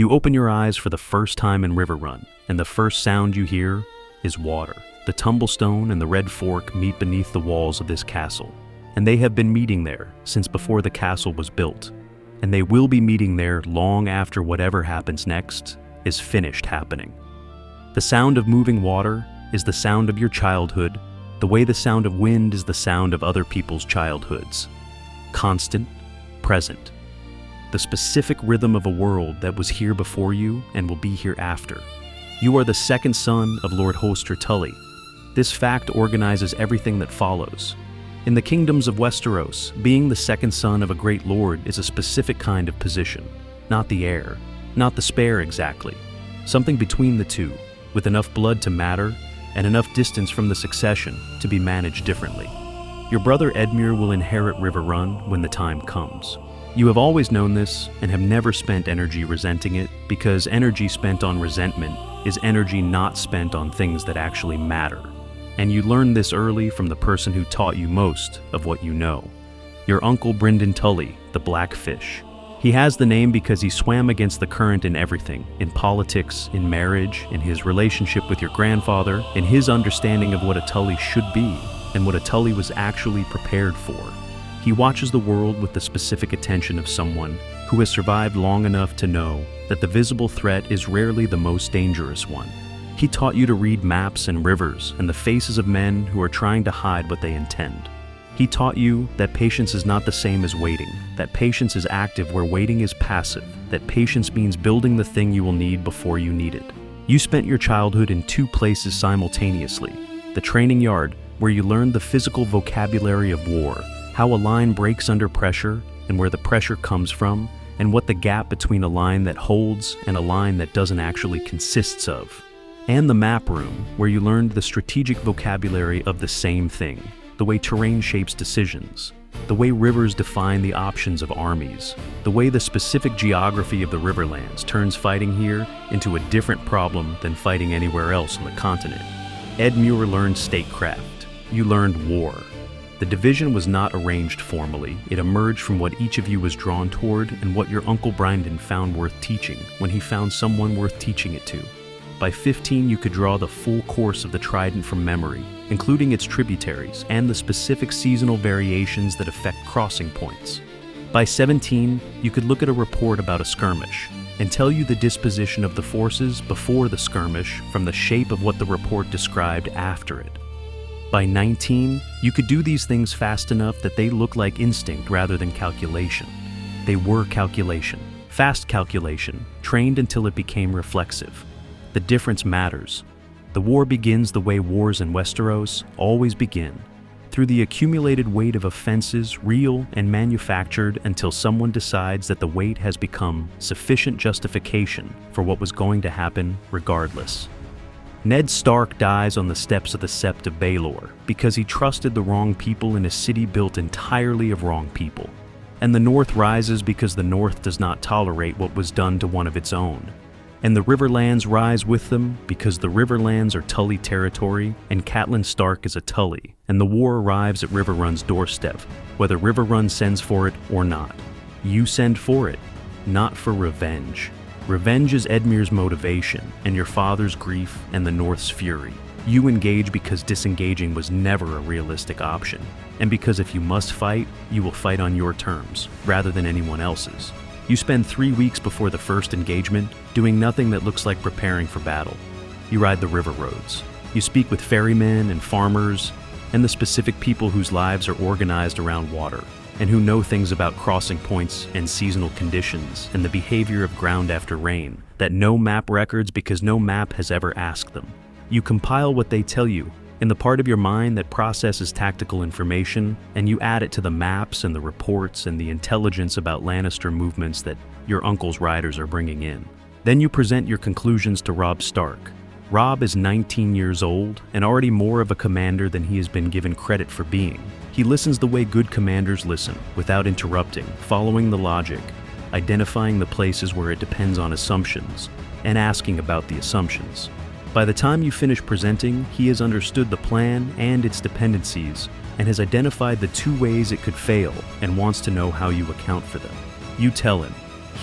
You open your eyes for the first time in Riverrun, and the first sound you hear is water. The tumblestone and the red fork meet beneath the walls of this castle, and they have been meeting there since before the castle was built, and they will be meeting there long after whatever happens next is finished happening. The sound of moving water is the sound of your childhood, the way the sound of wind is the sound of other people's childhoods. Constant, present. The specific rhythm of a world that was here before you and will be here after. You are the second son of Lord Hoster Tully. This fact organizes everything that follows. In the kingdoms of Westeros, being the second son of a great lord is a specific kind of position, not the heir, not the spare exactly. Something between the two, with enough blood to matter and enough distance from the succession to be managed differently. Your brother Edmure will inherit Riverrun when the time comes. You have always known this and have never spent energy resenting it, because energy spent on resentment is energy not spent on things that actually matter. And you learned this early from the person who taught you most of what you know. Your uncle Brynden Tully, the Blackfish. He has the name because he swam against the current in everything, in politics, in marriage, in his relationship with your grandfather, in his understanding of what a Tully should be, and what a Tully was actually prepared for. He watches the world with the specific attention of someone who has survived long enough to know that the visible threat is rarely the most dangerous one. He taught you to read maps and rivers and the faces of men who are trying to hide what they intend. He taught you that patience is not the same as waiting, that patience is active where waiting is passive, that patience means building the thing you will need before you need it. You spent your childhood in two places simultaneously: the training yard, where you learned the physical vocabulary of war, how a line breaks under pressure and where the pressure comes from, and what the gap between a line that holds and a line that doesn't actually consists of. And the map room, where you learned the strategic vocabulary of the same thing, the way terrain shapes decisions, the way rivers define the options of armies, the way the specific geography of the Riverlands turns fighting here into a different problem than fighting anywhere else on the continent. Edmure learned statecraft. You learned war. The division was not arranged formally. It emerged from what each of you was drawn toward and what your Uncle Brynden found worth teaching when he found someone worth teaching it to. By 15, you could draw the full course of the Trident from memory, including its tributaries and the specific seasonal variations that affect crossing points. By 17, you could look at a report about a skirmish and tell you the disposition of the forces before the skirmish from the shape of what the report described after it. By 19, you could do these things fast enough that they look like instinct rather than calculation. They were calculation, fast calculation, trained until it became reflexive. The difference matters. The war begins the way wars in Westeros always begin, through the accumulated weight of offenses, real and manufactured, until someone decides that the weight has become sufficient justification for what was going to happen regardless. Ned Stark dies on the steps of the Sept of Baelor because he trusted the wrong people in a city built entirely of wrong people. And the North rises because the North does not tolerate what was done to one of its own. And the Riverlands rise with them because the Riverlands are Tully territory and Catelyn Stark is a Tully, and the war arrives at Riverrun's doorstep, whether Riverrun sends for it or not. You send for it, not for revenge. Revenge is Edmure's motivation and your father's grief and the North's fury. You engage because disengaging was never a realistic option, and because if you must fight, you will fight on your terms, rather than anyone else's. You spend 3 weeks before the first engagement doing nothing that looks like preparing for battle. You ride the river roads. You speak with ferrymen and farmers and the specific people whose lives are organized around water and who know things about crossing points and seasonal conditions and the behavior of ground after rain that no map records because no map has ever asked them. You compile what they tell you in the part of your mind that processes tactical information, and you add it to the maps and the reports and the intelligence about Lannister movements that your uncle's riders are bringing in. Then you present your conclusions to Robb Stark. Robb is 19 years old and already more of a commander than he has been given credit for being. He listens the way good commanders listen, without interrupting, following the logic, identifying the places where it depends on assumptions, and asking about the assumptions. By the time you finish presenting, he has understood the plan and its dependencies and has identified the 2 ways it could fail and wants to know how you account for them. You tell him.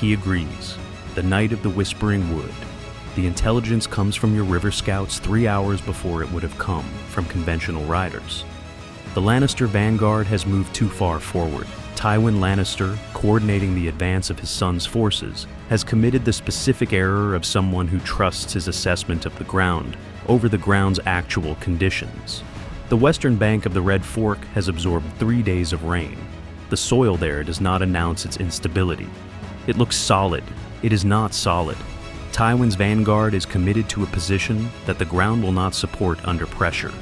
He agrees. the night of the Whispering Wood. The intelligence comes from your river scouts 3 hours before it would have come from conventional riders. The Lannister vanguard has moved too far forward. Tywin Lannister, coordinating the advance of his son's forces, has committed the specific error of someone who trusts his assessment of the ground over the ground's actual conditions. The western bank of the Red Fork has absorbed 3 days of rain. The soil there does not announce its instability. It looks solid. It is not solid. Tywin's vanguard is committed to a position that the ground will not support under pressure.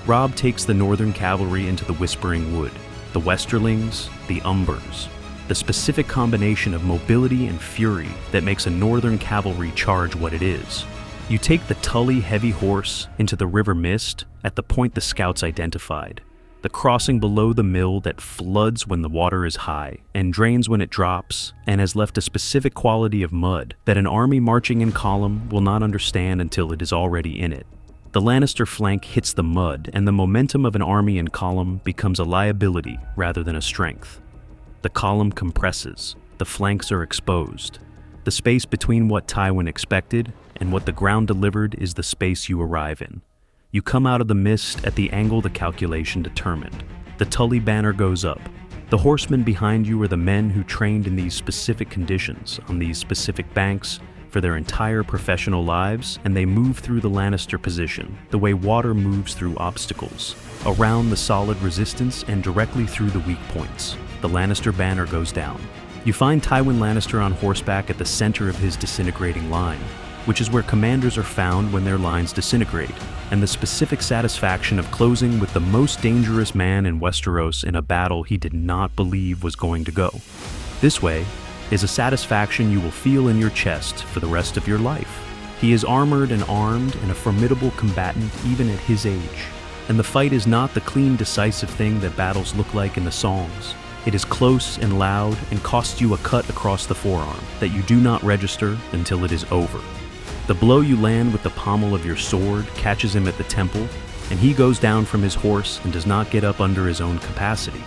Robb takes the northern cavalry into the Whispering Wood, the Westerlings, the Umbers, the specific combination of mobility and fury that makes a northern cavalry charge what it is. You take the Tully heavy horse into the River Mist at the point the scouts identified, the crossing below the mill that floods when the water is high and drains when it drops, and has left a specific quality of mud that an army marching in column will not understand until it is already in it. The Lannister flank hits the mud, and the momentum of an army in column becomes a liability rather than a strength. The column compresses, the flanks are exposed. The space between what Tywin expected and what the ground delivered is the space you arrive in. You come out of the mist at the angle the calculation determined. The Tully banner goes up. The horsemen behind you are the men who trained in these specific conditions on these specific banks for their entire professional lives, and they move through the Lannister position the way water moves through obstacles, around the solid resistance and directly through the weak points. The Lannister banner goes down. You find Tywin Lannister on horseback at the center of his disintegrating line, which is where commanders are found when their lines disintegrate, and the specific satisfaction of closing with the most dangerous man in Westeros in a battle he did not believe was going to go. This way is a satisfaction you will feel in your chest for the rest of your life. He is armored and armed and a formidable combatant even at his age. And the fight is not the clean, decisive thing that battles look like in the songs. It is close and loud and costs you a cut across the forearm that you do not register until it is over. The blow you land with the pommel of your sword catches him at the temple, and he goes down from his horse and does not get up under his own capacity.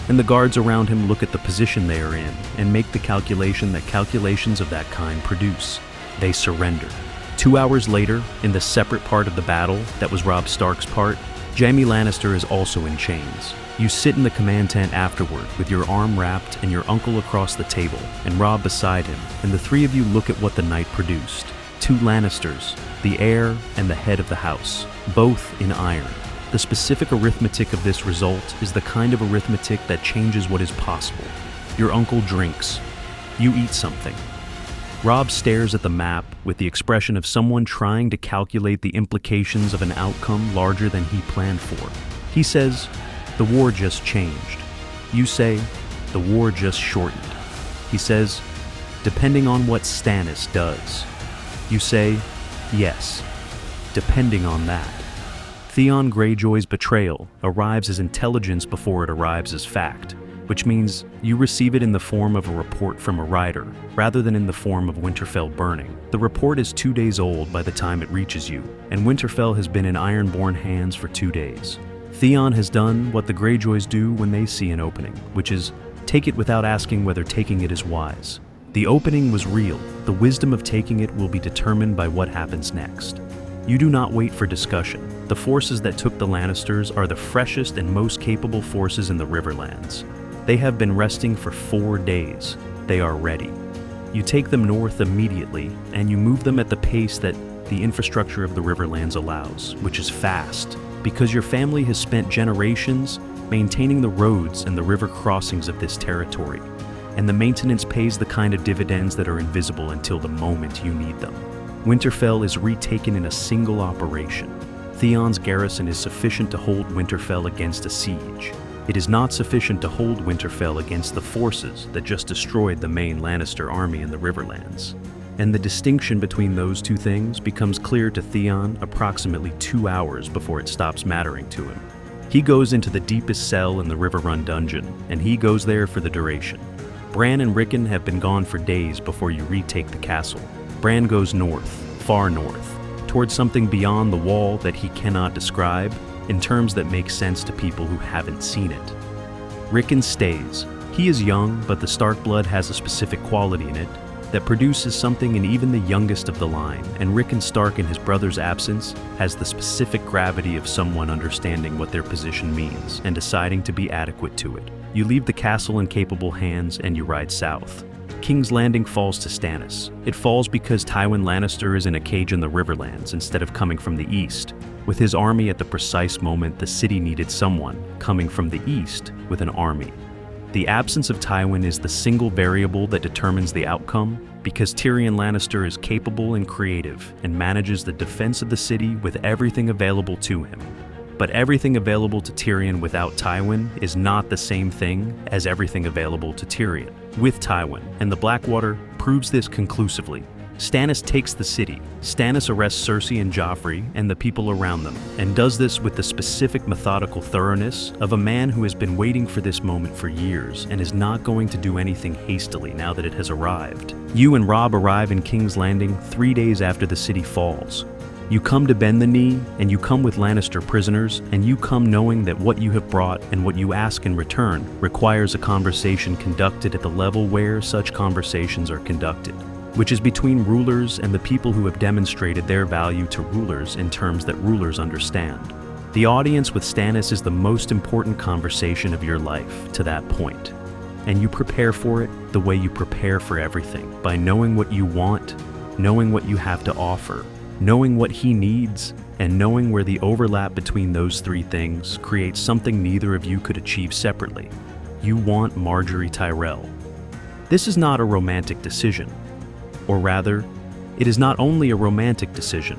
And the guards around him look at the position they are in and make the calculation that calculations of that kind produce. They surrender. 2 hours later, in the separate part of the battle that was Robb Stark's part, Jaime Lannister is also in chains. You sit in the command tent afterward with your arm wrapped and your uncle across the table and Robb beside him, and the three of you look at what the night produced. 2 Lannisters, the heir and the head of the house, both in iron. The specific arithmetic of this result is the kind of arithmetic that changes what is possible. Your uncle drinks. You eat something. Robb stares at the map with the expression of someone trying to calculate the implications of an outcome larger than he planned for. He says, "The war just changed." You say, "The war just shortened." He says, "Depending on what Stannis does." You say, "Yes, depending on that." Theon Greyjoy's betrayal arrives as intelligence before it arrives as fact, which means you receive it in the form of a report from a rider, rather than in the form of Winterfell burning. The report is 2 days old by the time it reaches you, and Winterfell has been in Ironborn hands for 2 days. Theon has done what the Greyjoys do when they see an opening, which is take it without asking whether taking it is wise. The opening was real. The wisdom of taking it will be determined by what happens next. You do not wait for discussion. The forces that took the Lannisters are the freshest and most capable forces in the Riverlands. They have been resting for 4 days. They are ready. You take them north immediately, and you move them at the pace that the infrastructure of the Riverlands allows, which is fast, because your family has spent generations maintaining the roads and the river crossings of this territory, and the maintenance pays the kind of dividends that are invisible until the moment you need them. Winterfell is retaken in a single operation. Theon's garrison is sufficient to hold Winterfell against a siege. It is not sufficient to hold Winterfell against the forces that just destroyed the main Lannister army in the Riverlands. And the distinction between those two things becomes clear to Theon approximately 2 hours before it stops mattering to him. He goes into the deepest cell in the Riverrun dungeon, and he goes there for the duration. Bran and Rickon have been gone for days before you retake the castle. Bran goes north, far north, towards something beyond the wall that he cannot describe in terms that make sense to people who haven't seen it. Rickon stays. He is young, but the Stark blood has a specific quality in it, that produces something in even the youngest of the line, and Rickon Stark in his brother's absence has the specific gravity of someone understanding what their position means and deciding to be adequate to it. You leave the castle in capable hands and you ride south. King's Landing falls to Stannis. It falls because Tywin Lannister is in a cage in the Riverlands instead of coming from the east. With his army at the precise moment the city needed someone coming from the east with an army. The absence of Tywin is the single variable that determines the outcome because Tyrion Lannister is capable and creative and manages the defense of the city with everything available to him. But everything available to Tyrion without Tywin is not the same thing as everything available to Tyrion with Tywin, and the Blackwater proves this conclusively. Stannis takes the city. Stannis arrests Cersei and Joffrey and the people around them, and does this with the specific methodical thoroughness of a man who has been waiting for this moment for years and is not going to do anything hastily now that it has arrived. You and Robb arrive in King's Landing 3 days after the city falls. You come to bend the knee, and you come with Lannister prisoners, and you come knowing that what you have brought and what you ask in return requires a conversation conducted at the level where such conversations are conducted, which is between rulers and the people who have demonstrated their value to rulers in terms that rulers understand. The audience with Stannis is the most important conversation of your life to that point, and you prepare for it the way you prepare for everything, by knowing what you want, knowing what you have to offer, knowing what he needs, and knowing where the overlap between those three things creates something neither of you could achieve separately. You want Margaery Tyrell. This is not a romantic decision. Or rather, it is not only a romantic decision.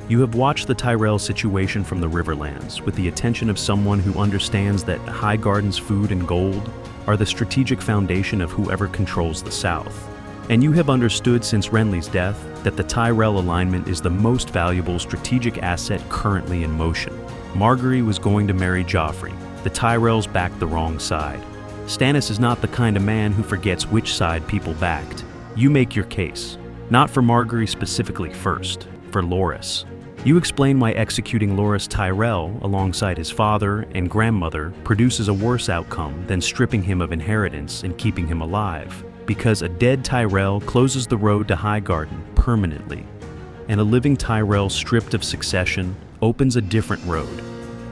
You have watched the Tyrell situation from the Riverlands with the attention of someone who understands that Highgarden's food and gold are the strategic foundation of whoever controls the South. And you have understood since Renly's death that the Tyrell alignment is the most valuable strategic asset currently in motion. Margaery was going to marry Joffrey. The Tyrells backed the wrong side. Stannis is not the kind of man who forgets which side people backed. You make your case, not for Margaery specifically first, for Loras. You explain why executing Loras Tyrell alongside his father and grandmother produces a worse outcome than stripping him of inheritance and keeping him alive. Because a dead Tyrell closes the road to Highgarden permanently, and a living Tyrell stripped of succession opens a different road,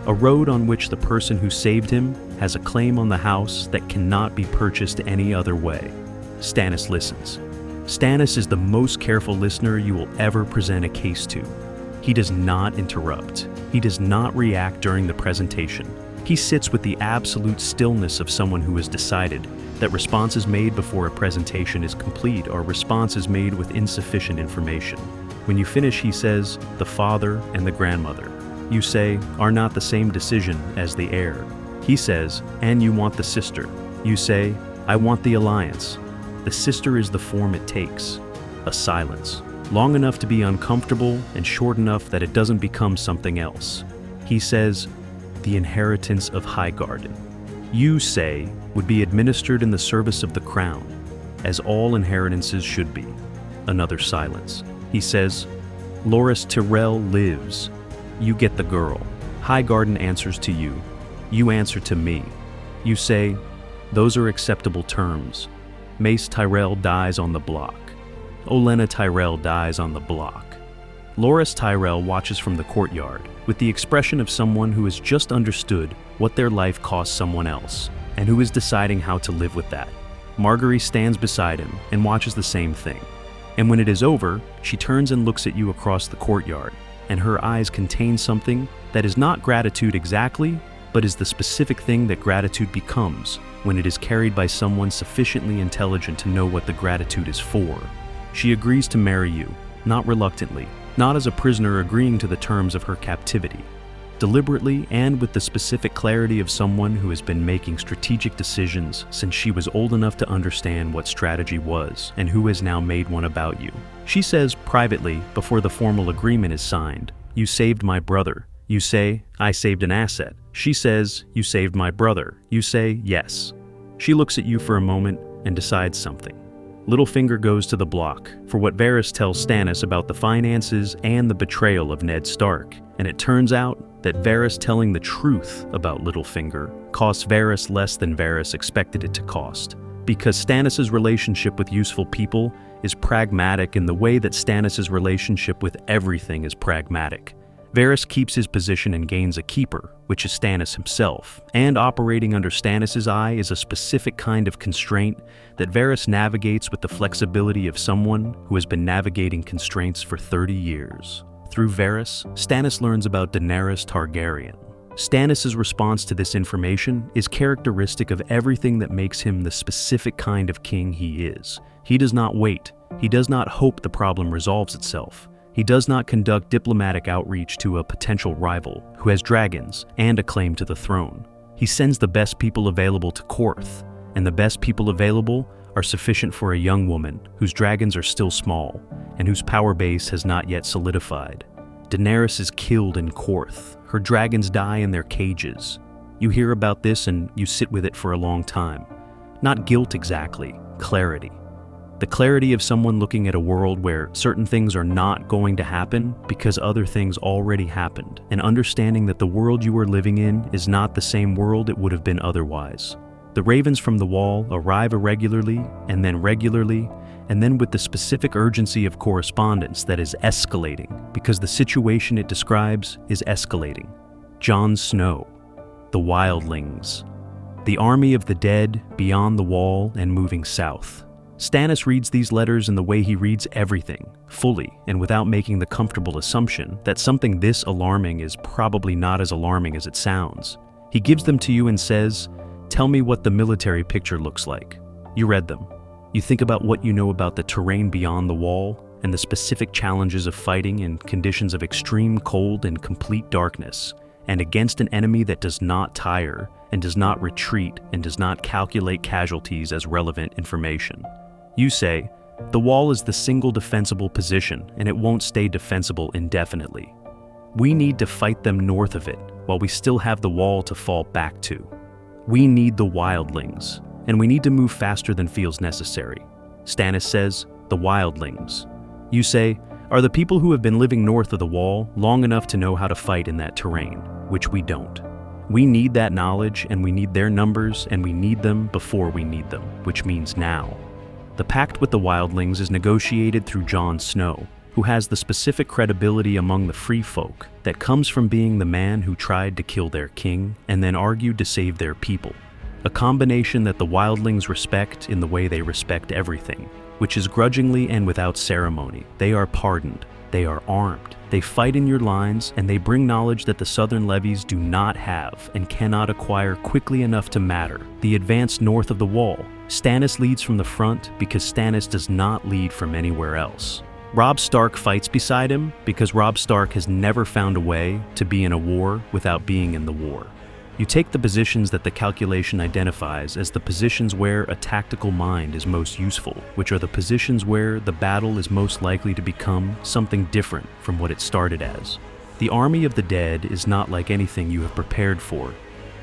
a road on which the person who saved him has a claim on the house that cannot be purchased any other way. Stannis listens. Stannis is the most careful listener you will ever present a case to. He does not interrupt. He does not react during the presentation. He sits with the absolute stillness of someone who has decided that responses made before a presentation is complete are responses made with insufficient information. When you finish, he says, the father and the grandmother, you say, are not the same decision as the heir. He says, and you want the sister. You say, I want the alliance. The sister is the form it takes, a silence, long enough to be uncomfortable and short enough that it doesn't become something else. He says, the inheritance of Highgarden. You say, would be administered in the service of the crown, as all inheritances should be. Another silence. He says, Loras Tyrell lives. You get the girl. Highgarden answers to you. You answer to me. You say, those are acceptable terms. Mace Tyrell dies on the block. Olenna Tyrell dies on the block. Loras Tyrell watches from the courtyard with the expression of someone who has just understood what their life cost someone else and who is deciding how to live with that. Margaery stands beside him and watches the same thing. And when it is over, she turns and looks at you across the courtyard, and her eyes contain something that is not gratitude exactly, but is the specific thing that gratitude becomes when it is carried by someone sufficiently intelligent to know what the gratitude is for. She agrees to marry you, not reluctantly, not as a prisoner agreeing to the terms of her captivity, deliberately and with the specific clarity of someone who has been making strategic decisions since she was old enough to understand what strategy was and who has now made one about you. She says privately, before the formal agreement is signed, you saved my brother. You say, I saved an asset. She says, you saved my brother. You say, yes. She looks at you for a moment and decides something. Littlefinger goes to the block for what Varys tells Stannis about the finances and the betrayal of Ned Stark, and it turns out that Varys telling the truth about Littlefinger costs Varys less than Varys expected it to cost, because Stannis' relationship with useful people is pragmatic in the way that Stannis' relationship with everything is pragmatic. Varys keeps his position and gains a keeper, which is Stannis himself, and operating under Stannis' eye is a specific kind of constraint that Varys navigates with the flexibility of someone who has been navigating constraints for 30 years. Through Varys, Stannis learns about Daenerys Targaryen. Stannis' response to this information is characteristic of everything that makes him the specific kind of king he is. He does not wait. He does not hope the problem resolves itself. He does not conduct diplomatic outreach to a potential rival who has dragons and a claim to the throne. He sends the best people available to Korth, and the best people available are sufficient for a young woman whose dragons are still small and whose power base has not yet solidified. Daenerys is killed in Korth. Her dragons die in their cages. You hear about this and you sit with it for a long time. Not guilt exactly, clarity. The clarity of someone looking at a world where certain things are not going to happen because other things already happened, and understanding that the world you are living in is not the same world it would have been otherwise. The ravens from the wall arrive irregularly, and then regularly, and then with the specific urgency of correspondence that is escalating, because the situation it describes is escalating. Jon Snow, the wildlings, the army of the dead beyond the wall and moving south. Stannis reads these letters in the way he reads everything, fully and without making the comfortable assumption that something this alarming is probably not as alarming as it sounds. He gives them to you and says, "Tell me what the military picture looks like." You read them. You think about what you know about the terrain beyond the wall and the specific challenges of fighting in conditions of extreme cold and complete darkness, and against an enemy that does not tire and does not retreat and does not calculate casualties as relevant information. You say, the wall is the single defensible position and it won't stay defensible indefinitely. We need to fight them north of it while we still have the wall to fall back to. We need the wildlings, and we need to move faster than feels necessary. Stannis says, the wildlings. You say, are the people who have been living north of the wall long enough to know how to fight in that terrain, which we don't. We need that knowledge, and we need their numbers, and we need them before we need them, which means now. The pact with the wildlings is negotiated through Jon Snow, who has the specific credibility among the free folk that comes from being the man who tried to kill their king and then argued to save their people. A combination that the wildlings respect in the way they respect everything, which is grudgingly and without ceremony. They are pardoned, they are armed, they fight in your lines, and they bring knowledge that the southern levies do not have and cannot acquire quickly enough to matter. The advance north of the wall. Stannis leads from the front because Stannis does not lead from anywhere else. Robb Stark fights beside him because Robb Stark has never found a way to be in a war without being in the war. You take the positions that the calculation identifies as the positions where a tactical mind is most useful, which are the positions where the battle is most likely to become something different from what it started as. The army of the dead is not like anything you have prepared for.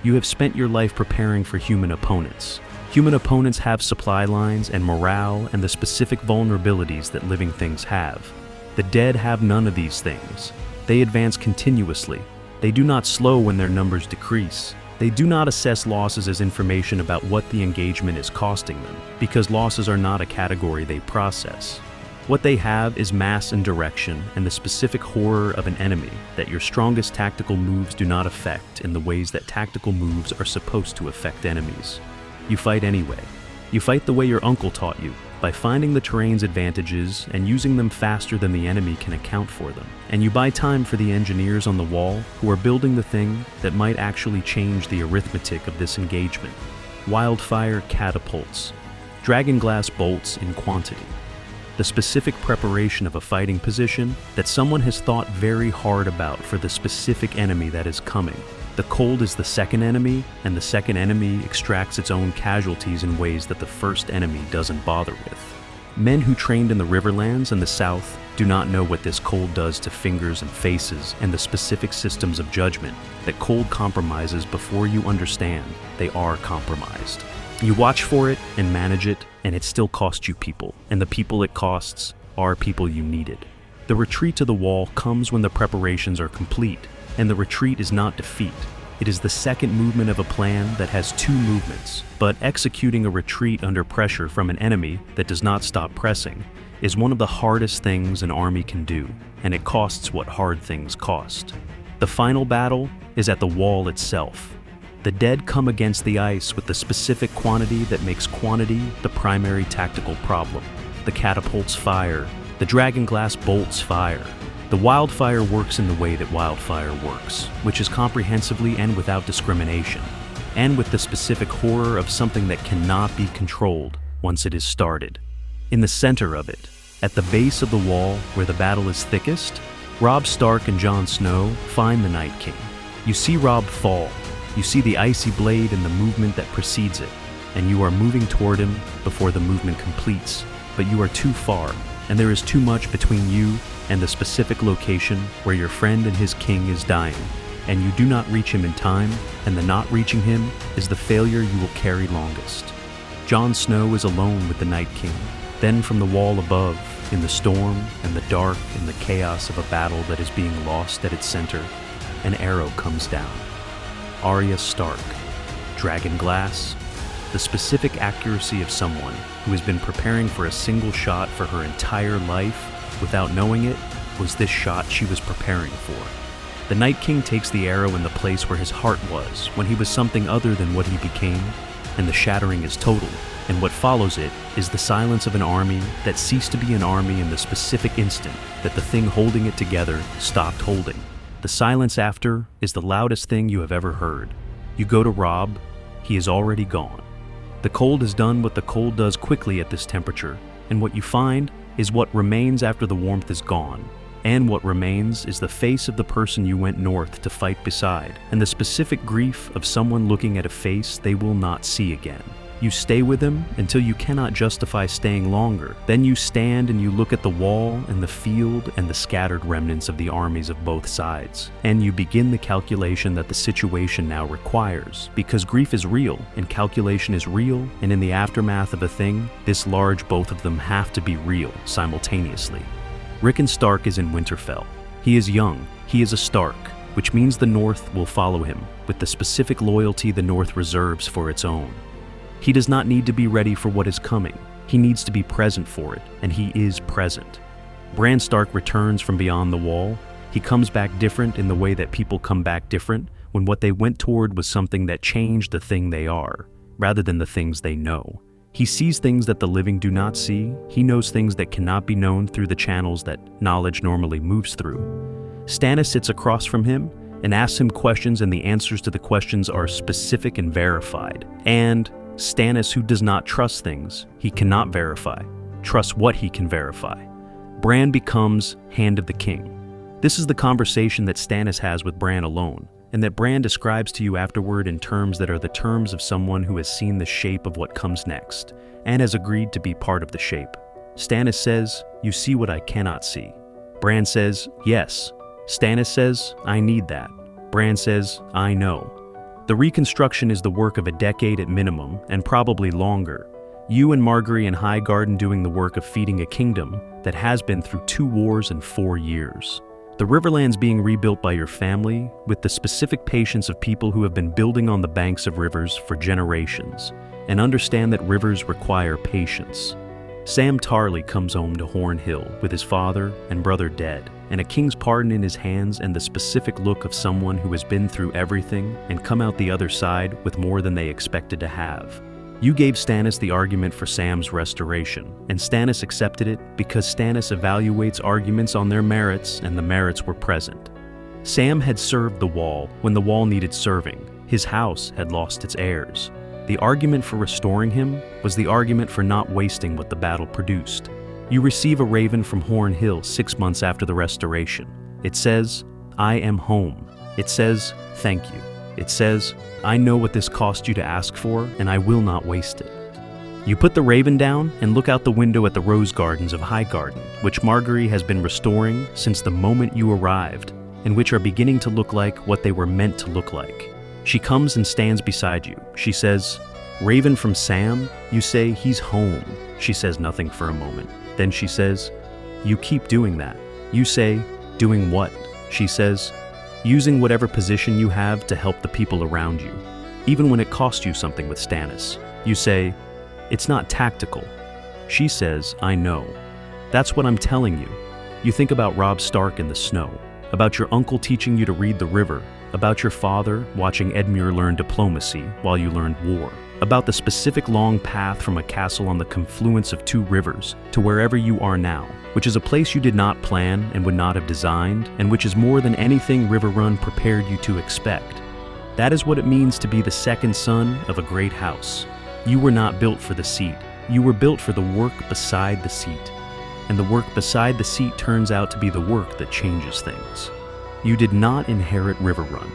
You have spent your life preparing for human opponents. Human opponents have supply lines and morale and the specific vulnerabilities that living things have. The dead have none of these things. They advance continuously. They do not slow when their numbers decrease. They do not assess losses as information about what the engagement is costing them, because losses are not a category they process. What they have is mass and direction and the specific horror of an enemy that your strongest tactical moves do not affect in the ways that tactical moves are supposed to affect enemies. You fight anyway. You fight the way your uncle taught you, by finding the terrain's advantages and using them faster than the enemy can account for them. And you buy time for the engineers on the wall who are building the thing that might actually change the arithmetic of this engagement. Wildfire catapults, dragonglass bolts in quantity. The specific preparation of a fighting position that someone has thought very hard about for the specific enemy that is coming. The cold is the second enemy, and the second enemy extracts its own casualties in ways that the first enemy doesn't bother with. Men who trained in the Riverlands and the South do not know what this cold does to fingers and faces and the specific systems of judgment that cold compromises before you understand they are compromised. You watch for it and manage it, and it still costs you people, and the people it costs are people you needed. The retreat to the wall comes when the preparations are complete, and the retreat is not defeat. It is the second movement of a plan that has two movements, but executing a retreat under pressure from an enemy that does not stop pressing is one of the hardest things an army can do, and it costs what hard things cost. The final battle is at the wall itself. The dead come against the ice with the specific quantity that makes quantity the primary tactical problem. The catapults fire, the dragonglass bolts fire. The wildfire works in the way that wildfire works, which is comprehensively and without discrimination, and with the specific horror of something that cannot be controlled once it is started. In the center of it, at the base of the wall where the battle is thickest, Robb Stark and Jon Snow find the Night King. You see Robb fall, you see the icy blade and the movement that precedes it, and you are moving toward him before the movement completes, but you are too far, and there is too much between you and the specific location where your friend and his king is dying, and you do not reach him in time, and the not reaching him is the failure you will carry longest. Jon Snow is alone with the Night King. Then from the wall above, in the storm and the dark and the chaos of a battle that is being lost at its center, an arrow comes down. Arya Stark, dragon glass, the specific accuracy of someone who has been preparing for a single shot for her entire life without knowing it was this shot she was preparing for. The Night King takes the arrow in the place where his heart was when he was something other than what he became, and the shattering is total, and what follows it is the silence of an army that ceased to be an army in the specific instant that the thing holding it together stopped holding. The silence after is the loudest thing you have ever heard. You go to Robb, he is already gone. The cold has done what the cold does quickly at this temperature, and what you find is what remains after the warmth is gone. And what remains is the face of the person you went north to fight beside, and the specific grief of someone looking at a face they will not see again. You stay with him until you cannot justify staying longer. Then you stand and you look at the wall and the field and the scattered remnants of the armies of both sides. And you begin the calculation that the situation now requires, because grief is real and calculation is real, and in the aftermath of a thing this large, both of them have to be real simultaneously. Rickon Stark is in Winterfell. He is young, he is a Stark, which means the North will follow him with the specific loyalty the North reserves for its own. He does not need to be ready for what is coming. He needs to be present for it, and he is present. Bran Stark returns from beyond the wall. He comes back different in the way that people come back different when what they went toward was something that changed the thing they are, rather than the things they know. He sees things that the living do not see. He knows things that cannot be known through the channels that knowledge normally moves through. Stannis sits across from him and asks him questions, and the answers to the questions are specific and verified. And Stannis, who does not trust things he cannot verify, trusts what he can verify. Bran becomes Hand of the King. This is the conversation that Stannis has with Bran alone, and that Bran describes to you afterward in terms that are the terms of someone who has seen the shape of what comes next, and has agreed to be part of the shape. Stannis says, "You see what I cannot see." Bran says, "Yes." Stannis says, "I need that." Bran says, "I know." The reconstruction is the work of a decade at minimum, and probably longer. You and Margaery and Highgarden doing the work of feeding a kingdom that has been through 2 wars in 4 years. The Riverlands being rebuilt by your family with the specific patience of people who have been building on the banks of rivers for generations, and understand that rivers require patience. Sam Tarly comes home to Horn Hill with his father and brother dead, and a king's pardon in his hands, and the specific look of someone who has been through everything and come out the other side with more than they expected to have. You gave Stannis the argument for Sam's restoration, and Stannis accepted it because Stannis evaluates arguments on their merits, and the merits were present. Sam had served the wall when the wall needed serving. His house had lost its heirs. The argument for restoring him was the argument for not wasting what the battle produced. You receive a raven from Horn Hill 6 months after the restoration. It says, "I am home." It says, "Thank you." It says, "I know what this cost you to ask for, and I will not waste it." You put the raven down and look out the window at the rose gardens of Highgarden, which Margaery has been restoring since the moment you arrived, and which are beginning to look like what they were meant to look like. She comes and stands beside you. She says, "Raven from Sam?" You say, "He's home." She says nothing for a moment. Then she says, "You keep doing that." You say, "Doing what?" She says, "Using whatever position you have to help the people around you, even when it costs you something with Stannis." You say, "It's not tactical." She says, "I know." That's what I'm telling you. You think about Robb Stark in the snow, about your uncle teaching you to read the river, about your father watching Edmure learn diplomacy while you learned war, about the specific long path from a castle on the confluence of two rivers to wherever you are now, which is a place you did not plan and would not have designed, and which is more than anything Riverrun prepared you to expect. That is what it means to be the second son of a great house. You were not built for the seat. You were built for the work beside the seat. And the work beside the seat turns out to be the work that changes things. You did not inherit Riverrun.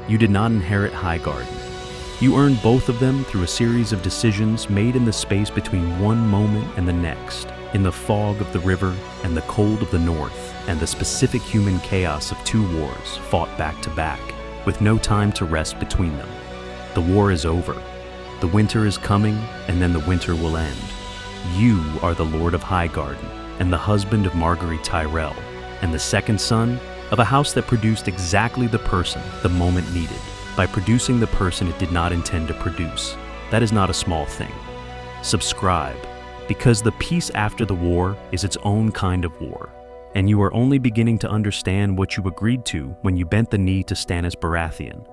You did not inherit Highgarden. You earned both of them through a series of decisions made in the space between one moment and the next, in the fog of the river and the cold of the north, and the specific human chaos of two wars fought back to back, with no time to rest between them. The war is over. The winter is coming, and then the winter will end. You are the Lord of Highgarden, and the husband of Margaery Tyrell, and the second son of a house that produced exactly the person the moment needed, by producing the person it did not intend to produce. That is not a small thing. Subscribe, because the peace after the war is its own kind of war, and you are only beginning to understand what you agreed to when you bent the knee to Stannis Baratheon.